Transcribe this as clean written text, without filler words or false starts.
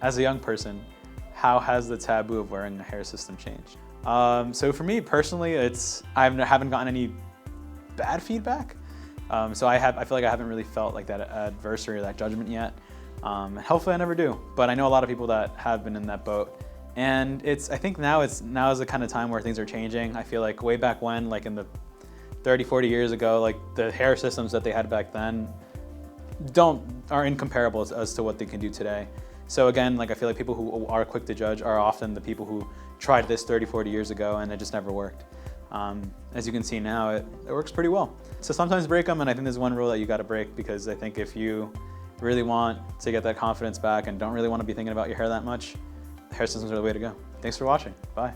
as a young person, how has the taboo of wearing a hair system changed? So for me personally, I haven't gotten any bad feedback. So I feel like I haven't really felt like that adversity or that judgment yet. And hopefully I never do. But I know a lot of people that have been in that boat. And I think now is the kind of time where things are changing. I feel like way back when, like in the 30, 40 years ago, like the hair systems that they had back then are incomparable as to what they can do today. So again, like I feel like people who are quick to judge are often the people who tried this 30, 40 years ago and it just never worked. As you can see now, it works pretty well. So sometimes break them, and I think there's one rule that you got to break, because I think if you really want to get that confidence back and don't really want to be thinking about your hair that much, the hair systems are the way to go. Thanks for watching. Bye.